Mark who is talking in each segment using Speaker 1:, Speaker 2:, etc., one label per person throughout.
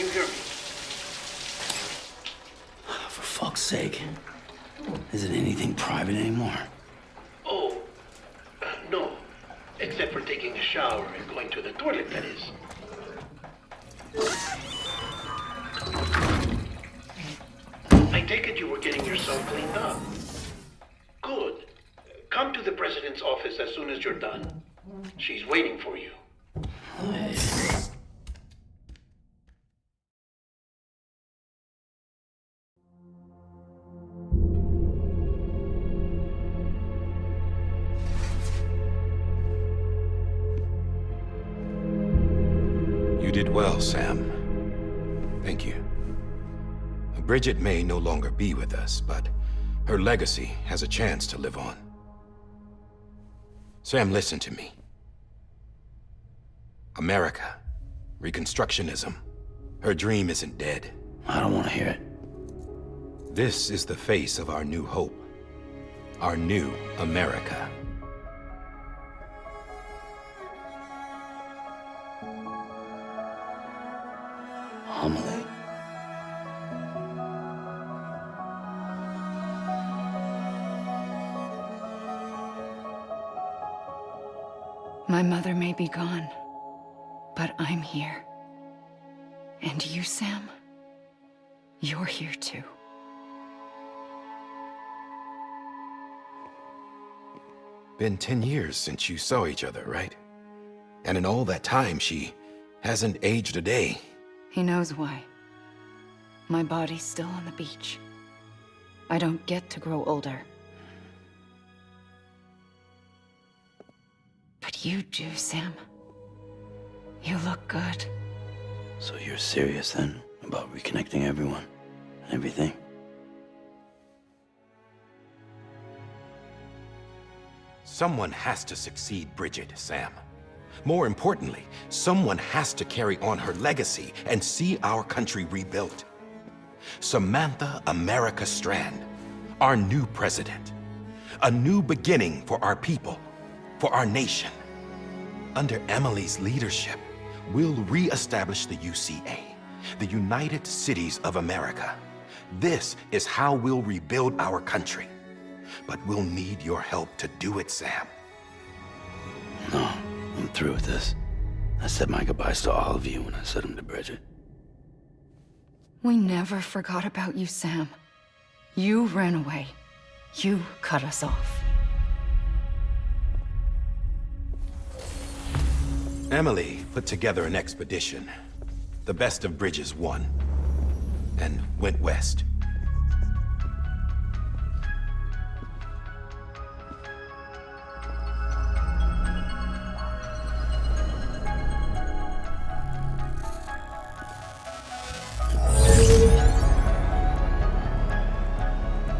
Speaker 1: you hear me?
Speaker 2: For fuck's sake. Is it anything private anymore?
Speaker 1: Oh, no. Except for taking a shower and going to the toilet, that is. I take it you were getting yourself cleaned up. Good. Come to the president's office as soon as you're done. She's waiting for you.
Speaker 3: You did well, Sam. Thank you. Bridget may no longer be with us, but her legacy has a chance to live on. Sam, listen to me. America, Reconstructionism, her dream isn't dead.
Speaker 2: I don't want to hear it.
Speaker 3: This is the face of our new hope. Our new America.
Speaker 2: Amelie.
Speaker 4: My mother may be gone, but I'm here. And you, Sam, you're here too.
Speaker 3: Been 10 years since you saw each other, right? And in all that time, she hasn't aged a day.
Speaker 4: He knows why. My body's still on the beach. I don't get to grow older. But you do, Sam. You look good.
Speaker 2: So you're serious then about reconnecting everyone and everything?
Speaker 3: Someone has to succeed Bridget, Sam. More importantly, someone has to carry on her legacy and see our country rebuilt. Samantha America Strand, our new president. A new beginning for our people, for our nation. Under Emily's leadership, we'll re-establish the UCA, the United Cities of America. This is how we'll rebuild our country. But we'll need your help to do it, Sam.
Speaker 2: No, I'm through with this. I said my goodbyes to all of you when I said them to Bridget.
Speaker 4: We never forgot about you, Sam. You ran away. You cut us off.
Speaker 3: Emily put together an expedition. The best of Bridges won. And went west.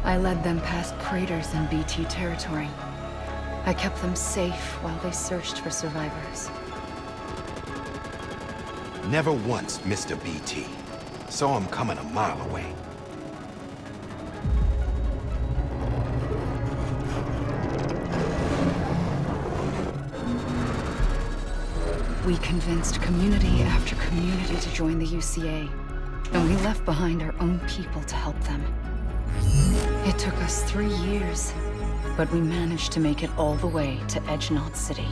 Speaker 4: I led them past craters in BT territory. I kept them safe while they searched for survivors.
Speaker 3: Never once missed a BT. Saw him coming a mile away.
Speaker 4: We convinced community after community to join the UCA, and we left behind our own people to help them. It took us 3 years, but we managed to make it all the way to Edgenot City.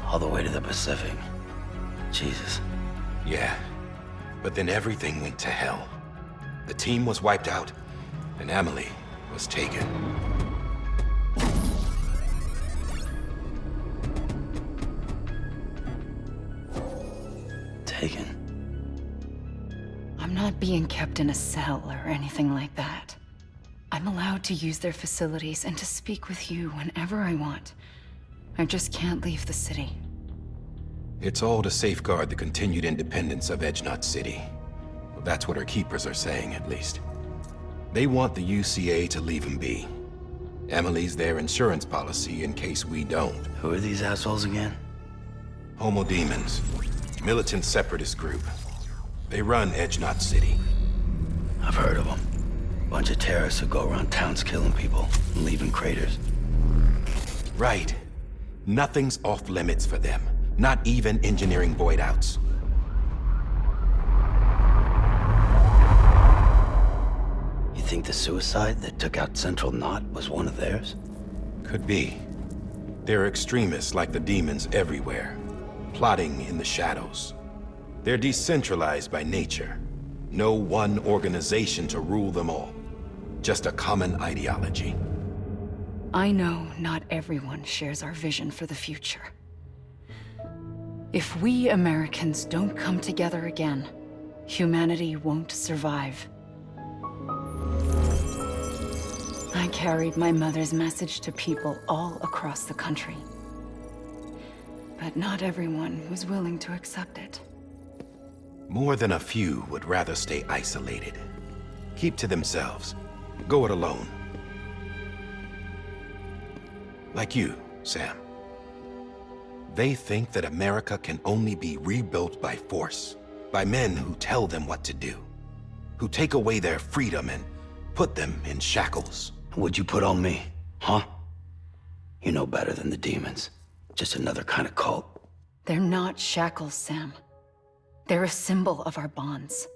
Speaker 2: All the way to the Pacific. Jesus.
Speaker 3: Yeah, but then everything went to hell. The team was wiped out, and Emily was taken.
Speaker 2: Taken?
Speaker 4: I'm not being kept in a cell or anything like that. I'm allowed to use their facilities and to speak with you whenever I want. I just can't leave the city.
Speaker 3: It's all to safeguard the continued independence of Edgenot City. Well, that's what our keepers are saying, at least. They want the UCA to leave them be. Emily's their insurance policy in case we don't.
Speaker 2: Who are these assholes again?
Speaker 3: Homo Demons. Militant separatist group. They run Edgenot City.
Speaker 2: I've heard of them. Bunch of terrorists who go around towns killing people and leaving craters.
Speaker 3: Right. Nothing's off limits for them. Not even engineering void outs.
Speaker 2: think the suicide that took out Central Knot was one of theirs?
Speaker 3: Could be. There are extremists like the demons everywhere, plotting in the shadows. They're decentralized by nature. No one organization to rule them all. Just a common ideology.
Speaker 4: I know not everyone shares our vision for the future. If we Americans don't come together again, humanity won't survive. I carried my mother's message to people all across the country. But not everyone was willing to accept it.
Speaker 3: More than a few would rather stay isolated. Keep to themselves. Go it alone. Like you, Sam. They think that America can only be rebuilt by force, by men who tell them what to do, who take away their freedom and put them in shackles.
Speaker 2: What'd you put on me, huh? You know better than the demons. Just another kind of cult.
Speaker 4: They're not shackles, Sam. They're a symbol of our bonds.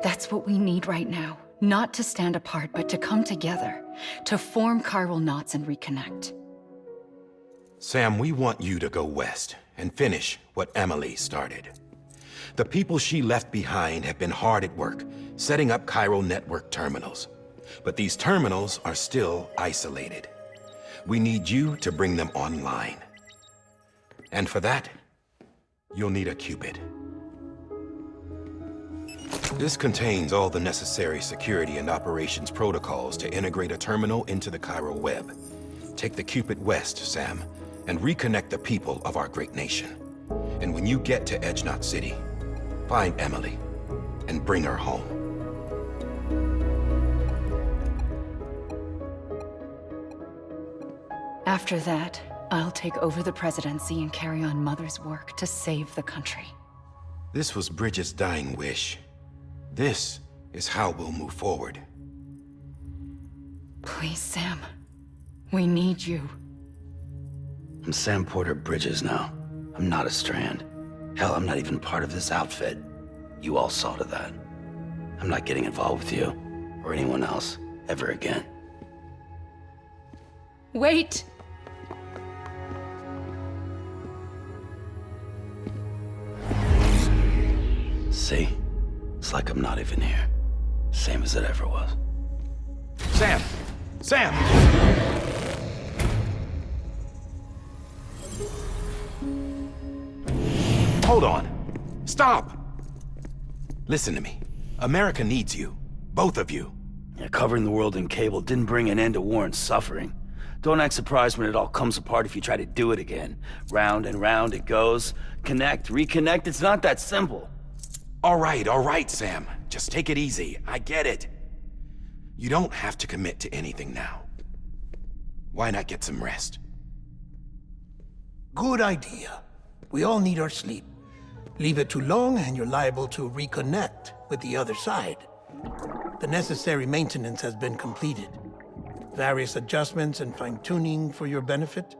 Speaker 4: That's what we need right now. Not to stand apart, but to come together, to form chiral knots and reconnect.
Speaker 3: Sam, we want you to go west and finish what Emily started. The people she left behind have been hard at work, setting up chiral network terminals. But these terminals are still isolated. We need you to bring them online. And for that, you'll need a Cupid. This contains all the necessary security and operations protocols to integrate a terminal into the chiral web. Take the Cupid west, Sam, and reconnect the people of our great nation. And when you get to Edge Knot City, find Emily and bring her home.
Speaker 4: After that, I'll take over the presidency and carry on Mother's work to save the country.
Speaker 3: This was Bridget's dying wish. This is how we'll move forward.
Speaker 4: Please, Sam. We need you.
Speaker 2: I'm Sam Porter Bridges now. I'm not a Strand. Hell, I'm not even part of this outfit. You all saw to that. I'm not getting involved with you, or anyone else, ever again.
Speaker 4: Wait!
Speaker 2: See? It's like I'm not even here. Same as it ever was.
Speaker 3: Sam! Sam! Hold on. Stop! Listen to me. America needs you. Both of you.
Speaker 2: Yeah, covering the world in cable didn't bring an end to war and suffering. Don't act surprised when it all comes apart if you try to do it again. Round and round it goes. Connect, reconnect, it's not that simple.
Speaker 3: All right, Sam. Just take it easy. I get it. You don't have to commit to anything now. Why not get some rest?
Speaker 1: Good idea. We all need our sleep. Leave it too long and you're liable to reconnect with the other side. The necessary maintenance has been completed. Various adjustments and fine-tuning for your benefit.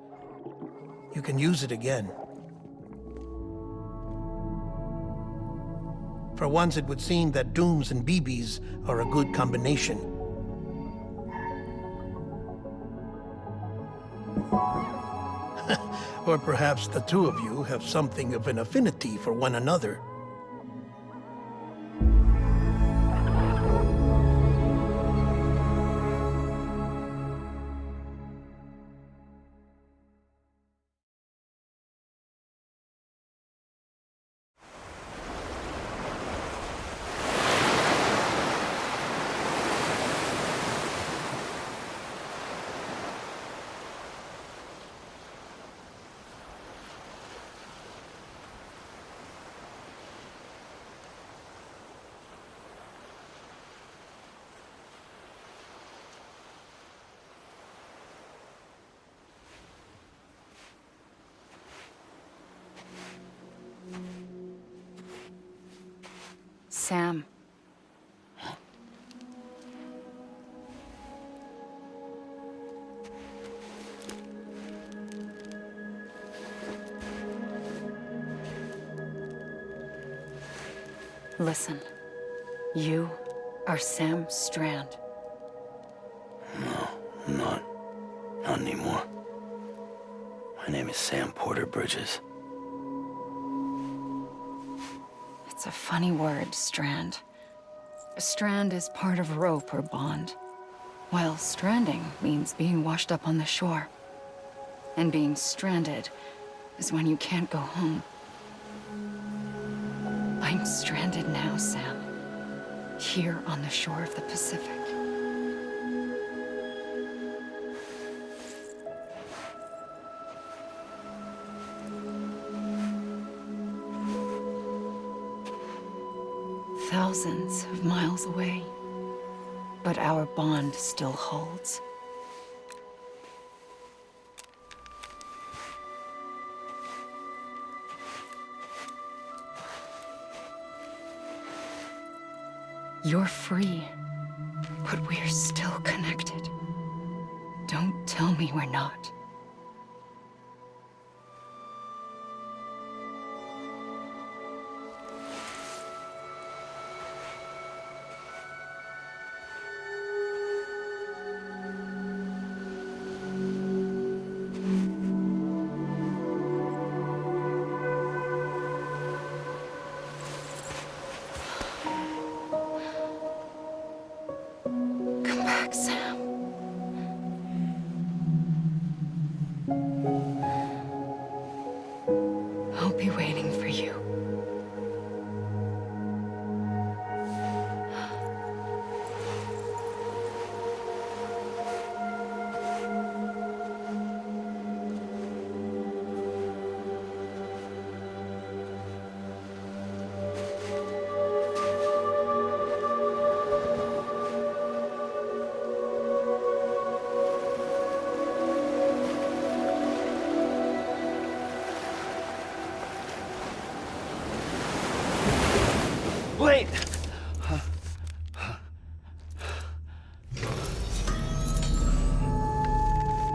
Speaker 1: You can use it again. For once, it would seem that Dooms and BBs are a good combination. Or perhaps the two of you have something of an affinity for one another.
Speaker 4: Sam. Listen. You are Sam Strand.
Speaker 2: Sam Porter Bridges.
Speaker 4: It's a funny word, strand. A strand is part of rope or bond, while stranding means being washed up on the shore. And being stranded is when you can't go home. I'm stranded now, Sam. Here on the shore of the Pacific. Thousands of miles away, but our bond still holds. You're free, but we're still connected. Don't tell me we're not. Come back, Sam. I'll be waiting for you.
Speaker 2: Wait!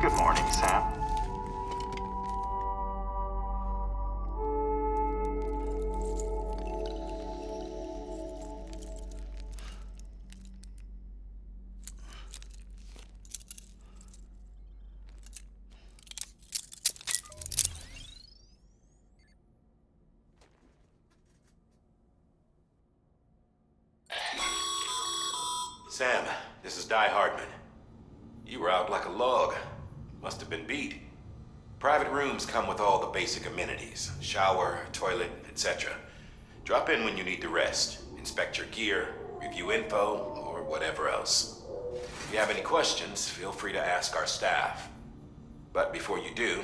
Speaker 5: Good morning, Sam.
Speaker 3: Sam, this is Di Hardman. You were out like a log. Must have been beat. Private rooms come with all the basic amenities. Shower, toilet, etc. Drop in when you need to rest. Inspect your gear, review info, or whatever else. If you have any questions, feel free to ask our staff. But before you do,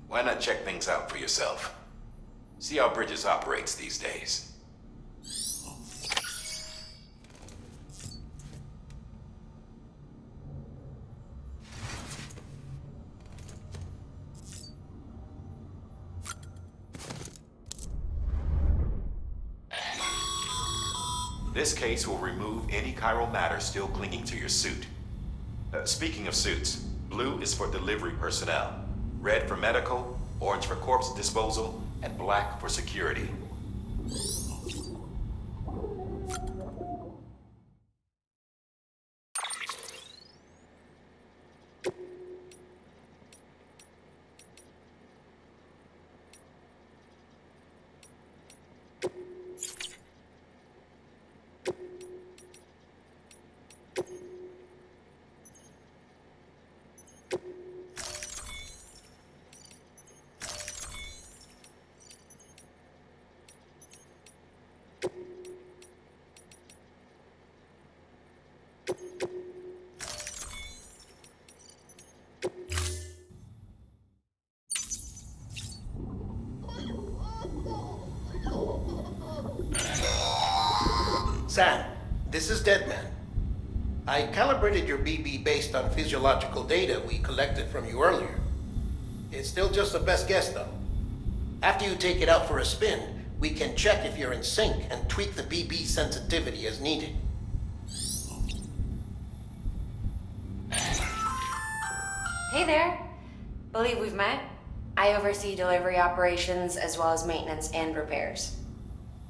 Speaker 3: why not check things out for yourself? See how Bridges operates these days. This case will remove any chiral matter still clinging to your suit. Speaking of suits, blue is for delivery personnel, red for medical, orange for corpse disposal, and black for security.
Speaker 1: Sam, this is Deadman. I calibrated your BB based on physiological data we collected from you earlier. It's still just a best guess, though. After you take it out for a spin, we can check if you're in sync and tweak the BB sensitivity as needed.
Speaker 6: Hey there. Believe we've met. I oversee delivery operations as well as maintenance and repairs.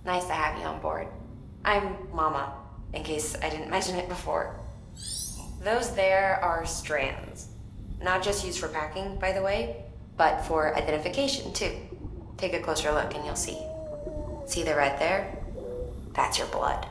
Speaker 6: Nice to have you on board. I'm Mama, in case I didn't mention it before. Those there are strands. Not just used for packing, by the way. but for identification too. Take a closer look and you'll see. See the red there? That's your blood.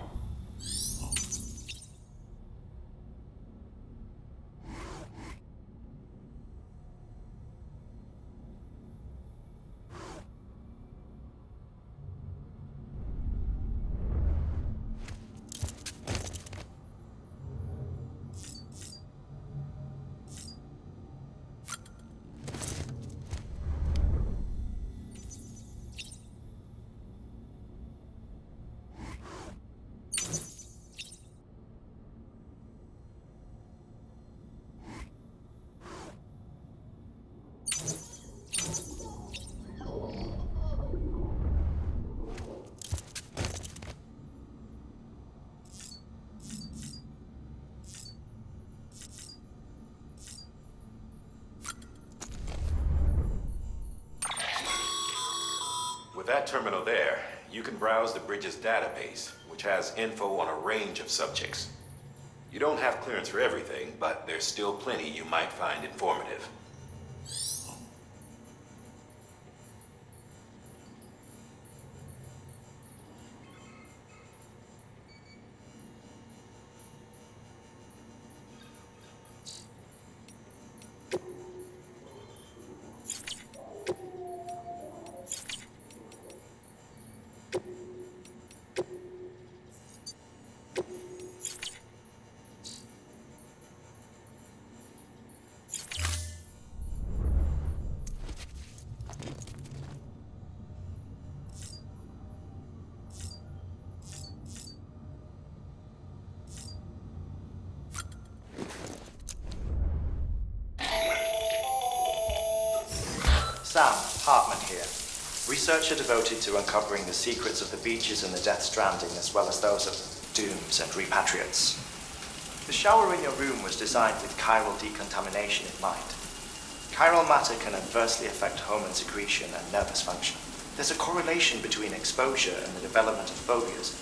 Speaker 3: With that terminal there, you can browse the bridge's database, which has info on a range of subjects. You don't have clearance for everything, but there's still plenty you might find informative.
Speaker 7: Sam, Hartman here. Researcher devoted to uncovering the secrets of the beaches and the Death Stranding, as well as those of dooms and repatriates. The shower in your room was designed with chiral decontamination in mind. Chiral matter can adversely affect hormone secretion and nervous function. There's a correlation between exposure and the development of phobias,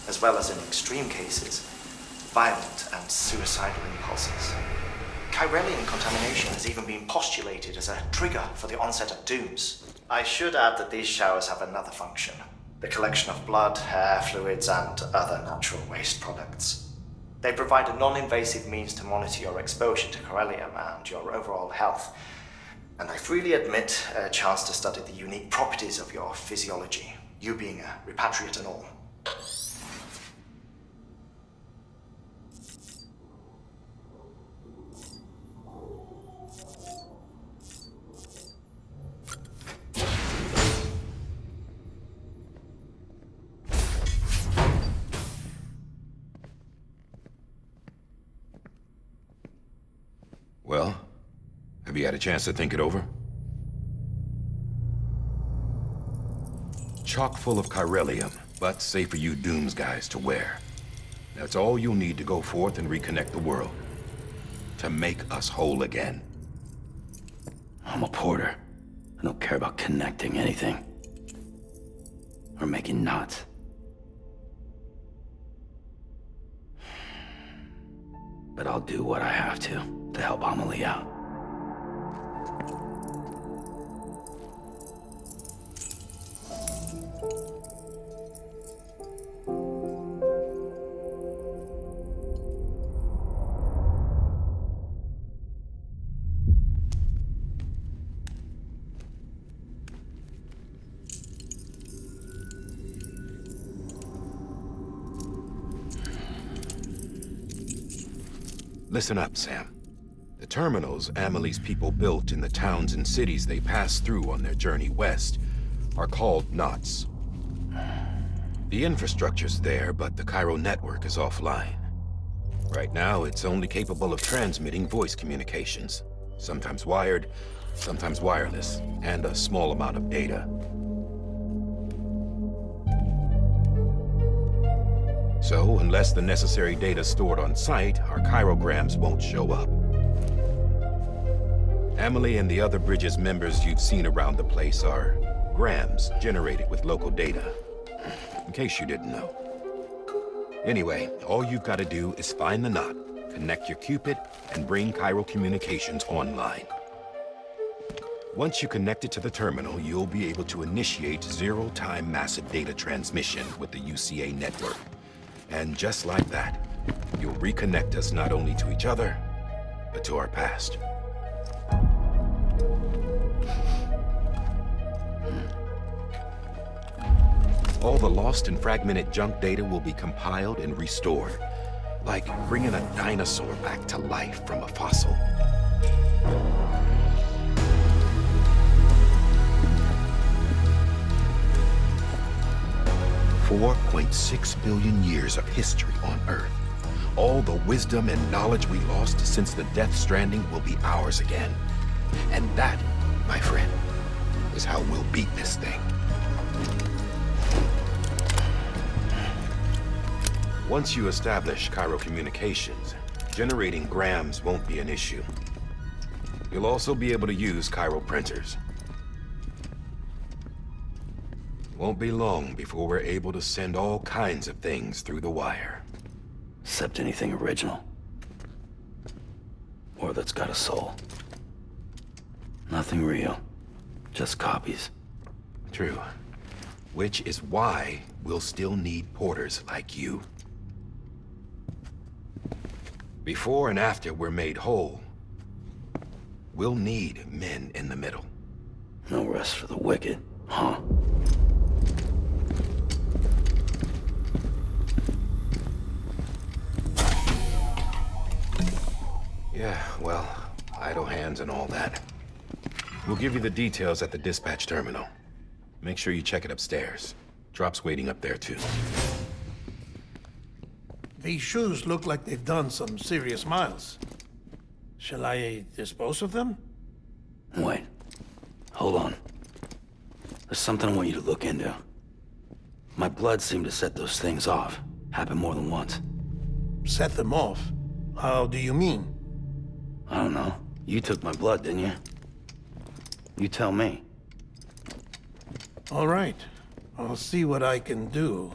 Speaker 7: as well as in extreme cases, violent and suicidal impulses. Chiralian contamination has even been postulated as a trigger for the onset of dooms. I should add that these showers have another function: the collection of blood, hair, fluids, and other natural waste products. They provide a non-invasive means to monitor your exposure to chiralium and your overall health, and I freely admit a chance to study the unique properties of your physiology, you being a repatriate and all.
Speaker 3: Well, have you had a chance to think it over? Chock full of chiralium, but safe for you Dooms guys to wear. That's all you'll need to go forth and reconnect the world. To make us whole again.
Speaker 2: I'm a porter. I don't care about connecting anything. Or making knots. But I'll do what I have to help Amelie out.
Speaker 3: Listen up, Sam. The terminals Amelie's people built in the towns and cities they passed through on their journey west are called knots. The infrastructure's there, but the chiral network is offline. Right now, it's only capable of transmitting voice communications, sometimes wired, sometimes wireless, and a small amount of data. So, unless the necessary data stored on site, our chirograms won't show up. Amelie and the other Bridges members you've seen around the place are grams generated with local data, in case you didn't know. Anyway, all you've got to do is find the knot, connect your Cupid, and bring chiral communications online. Once you connect it to the terminal, you'll be able to initiate zero-time massive data transmission with the UCA network. And just like that, you'll reconnect us not only to each other, but to our past. All the lost and fragmented junk data will be compiled and restored, like bringing a dinosaur back to life from a fossil. 4.6 billion years of history on Earth. All the wisdom and knowledge we lost since the Death Stranding will be ours again. And that, my friend, is how we'll beat this thing. Once you establish Cairo communications, generating grams won't be an issue. You'll also be able to use Cairo printers. Won't be long before we're able to send all kinds of things through the wire.
Speaker 2: Except anything original. Or that's got a soul. Nothing real. Just copies.
Speaker 3: True. Which is why we'll still need porters like you. Before and after we're made whole, we'll need men in the middle.
Speaker 2: No rest for the wicked, huh?
Speaker 3: Yeah, well, idle hands and all that. We'll give you the details at the dispatch terminal. Make sure you check it upstairs. Drop's waiting up there, too.
Speaker 1: These shoes look like they've done some serious miles. Shall I dispose of them?
Speaker 2: Wait. Hold on. There's something I want you to look into. My blood seemed to set those things off. Happened more than once.
Speaker 1: Set them off? How do you mean?
Speaker 2: I don't know. You took my blood, didn't you? You tell me.
Speaker 1: All right. I'll see what I can do.